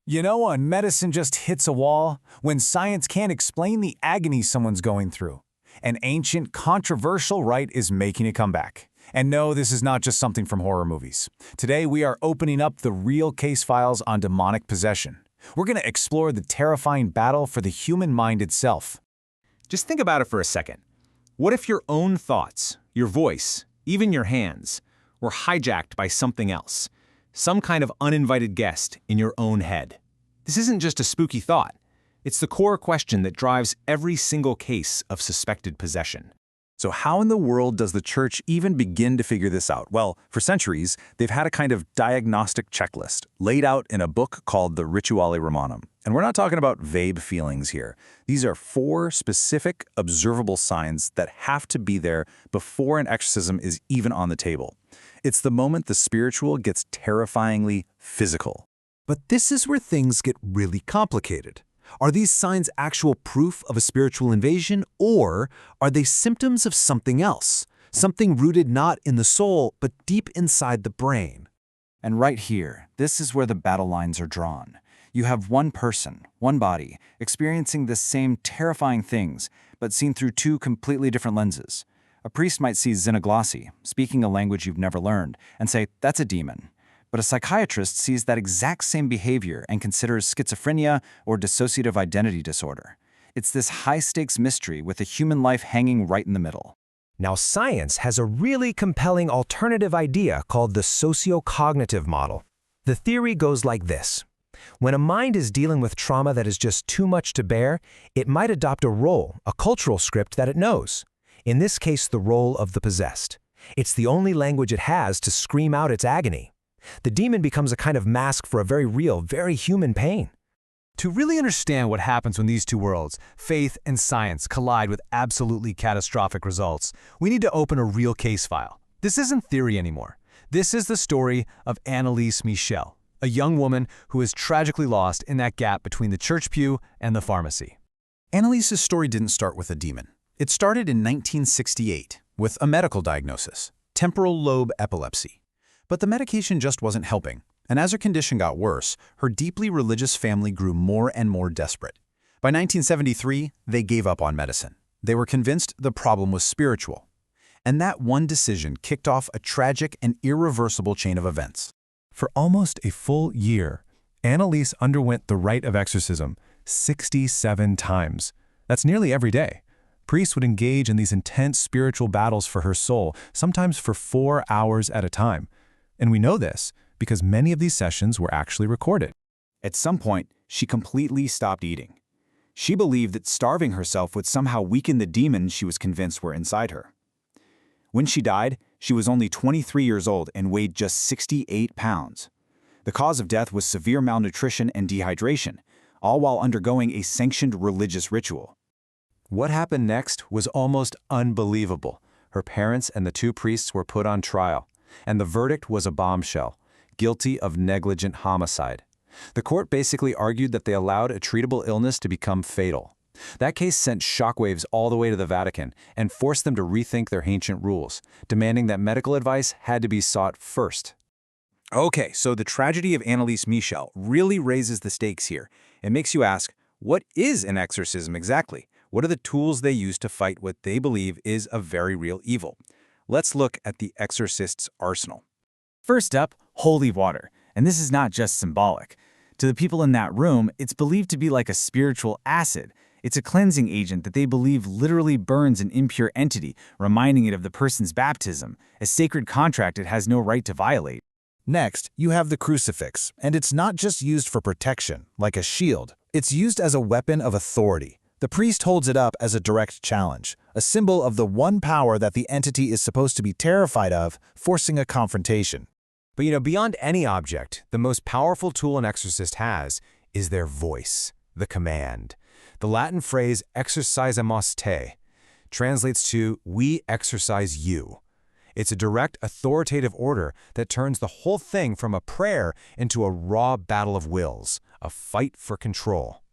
You know, when medicine just hits a wall, when science can't explain the agony someone's going through. An ancient, controversial rite is making a comeback. And no, this is not just something from horror movies. Today, we are opening up the real case files on demonic possession. We're going to explore the terrifying battle for the human mind itself. Just think about it for a second. What if your own thoughts, your voice, even your hands, were hijacked by something else? Some kind of uninvited guest in your own head. This isn't just a spooky thought. It's the core question that drives every single case of suspected possession. So how in the world does the church even begin to figure this out? Well, for centuries, they've had a kind of diagnostic checklist laid out in a book called the Rituale Romanum. And we're not talking about vague feelings here. These are 4 specific, observable signs that have to be there before an exorcism is even on the table. It's the moment the spiritual gets terrifyingly physical. But this is where things get really complicated. Are these signs actual proof of a spiritual invasion, or are they symptoms of something else? Something rooted not in the soul, but deep inside the brain? And right here, this is where the battle lines are drawn. You have one person, one body, experiencing the same terrifying things, but seen through 2 completely different lenses. A priest might see xenoglosy, speaking a language you've never learned, and say, that's a demon. But a psychiatrist sees that exact same behavior and considers schizophrenia or dissociative identity disorder. It's this high-stakes mystery with a human life hanging right in the middle. Now, science has a really compelling alternative idea called the sociocognitive model. The theory goes like this. When a mind is dealing with trauma that is just too much to bear, it might adopt a role, a cultural script that it knows. In this case, the role of the possessed. It's the only language it has to scream out its agony. The demon becomes a kind of mask for a very real, very human pain. To really understand what happens when these 2 worlds, faith and science, collide with absolutely catastrophic results, we need to open a real case file. This isn't theory anymore. This is the story of Anneliese Michel, a young woman who is tragically lost in that gap between the church pew and the pharmacy. Anneliese's story didn't start with a demon. It started in 1968 with a medical diagnosis, temporal lobe epilepsy. But the medication just wasn't helping, and as her condition got worse, her deeply religious family grew more and more desperate. By 1973, they gave up on medicine. They were convinced the problem was spiritual. And that one decision kicked off a tragic and irreversible chain of events. For almost a full year, Anneliese underwent the rite of exorcism 67 times. That's nearly every day. Priests would engage in these intense spiritual battles for her soul, sometimes for 4 hours at a time. And we know this because many of these sessions were actually recorded. At some point, she completely stopped eating. She believed that starving herself would somehow weaken the demons she was convinced were inside her. When she died, she was only 23 years old and weighed just 68 pounds. The cause of death was severe malnutrition and dehydration, all while undergoing a sanctioned religious ritual. What happened next was almost unbelievable. Her parents and the 2 priests were put on trial, and the verdict was a bombshell, guilty of negligent homicide. The court basically argued that they allowed a treatable illness to become fatal. That case sent shockwaves all the way to the Vatican and forced them to rethink their ancient rules, demanding that medical advice had to be sought first. Okay, so the tragedy of Anneliese Michel really raises the stakes here. It makes you ask, what is an exorcism exactly? What are the tools they use to fight what they believe is a very real evil? Let's look at the exorcist's arsenal. First up, holy water. And this is not just symbolic. To the people in that room, it's believed to be like a spiritual acid. It's a cleansing agent that they believe literally burns an impure entity, reminding it of the person's baptism, a sacred contract it has no right to violate. Next, you have the crucifix, and it's not just used for protection, like a shield. It's used as a weapon of authority. The priest holds it up as a direct challenge, a symbol of the one power that the entity is supposed to be terrified of, forcing a confrontation. But beyond any object, the most powerful tool an exorcist has is their voice, the command. The Latin phrase exorcisamos te translates to we exorcise you. It's a direct, authoritative order that turns the whole thing from a prayer into a raw battle of wills, a fight for control.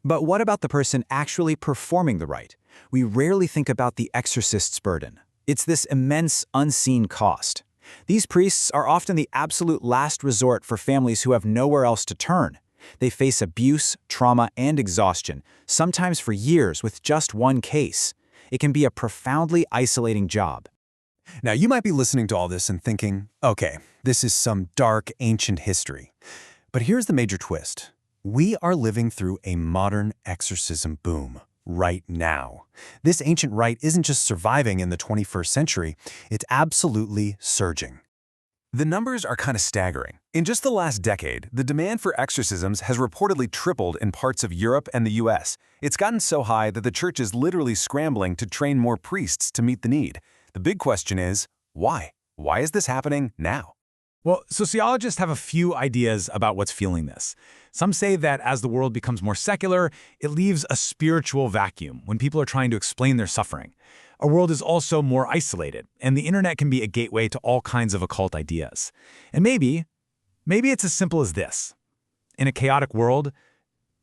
But what about the person actually performing the rite? We rarely think about the exorcist's burden. It's this immense, unseen cost. These priests are often the absolute last resort for families who have nowhere else to turn. They face abuse, trauma, and exhaustion, sometimes for years with just one case. It can be a profoundly isolating job. Now, you might be listening to all this and thinking, okay, this is some dark, ancient history. But here's the major twist. We are living through a modern exorcism boom right now. This ancient rite isn't just surviving in the 21st century, it's absolutely surging. The numbers are kind of staggering. In just the last decade, the demand for exorcisms has reportedly tripled in parts of Europe and the US. It's gotten so high that the church is literally scrambling to train more priests to meet the need. The big question is, why? Why is this happening now? Well, sociologists have a few ideas about what's fueling this. Some say that as the world becomes more secular, it leaves a spiritual vacuum when people are trying to explain their suffering. Our world is also more isolated, and the internet can be a gateway to all kinds of occult ideas. And maybe it's as simple as this. In a chaotic world,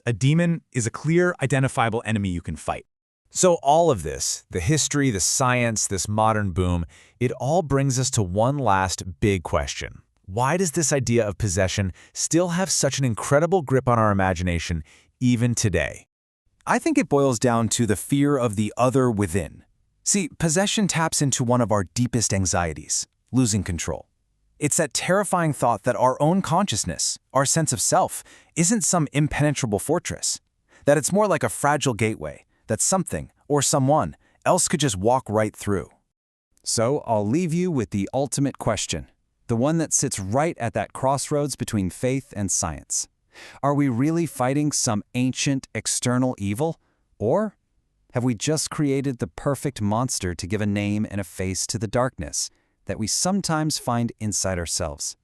a demon is a clear, identifiable enemy you can fight. So all of this, the history, the science, this modern boom, it all brings us to one last big question. Why does this idea of possession still have such an incredible grip on our imagination, even today? I think it boils down to the fear of the other within. See, possession taps into one of our deepest anxieties, losing control. It's that terrifying thought that our own consciousness, our sense of self, isn't some impenetrable fortress, that it's more like a fragile gateway, that something or someone else could just walk right through. So I'll leave you with the ultimate question, the one that sits right at that crossroads between faith and science. Are we really fighting some ancient external evil, or have we just created the perfect monster to give a name and a face to the darkness that we sometimes find inside ourselves?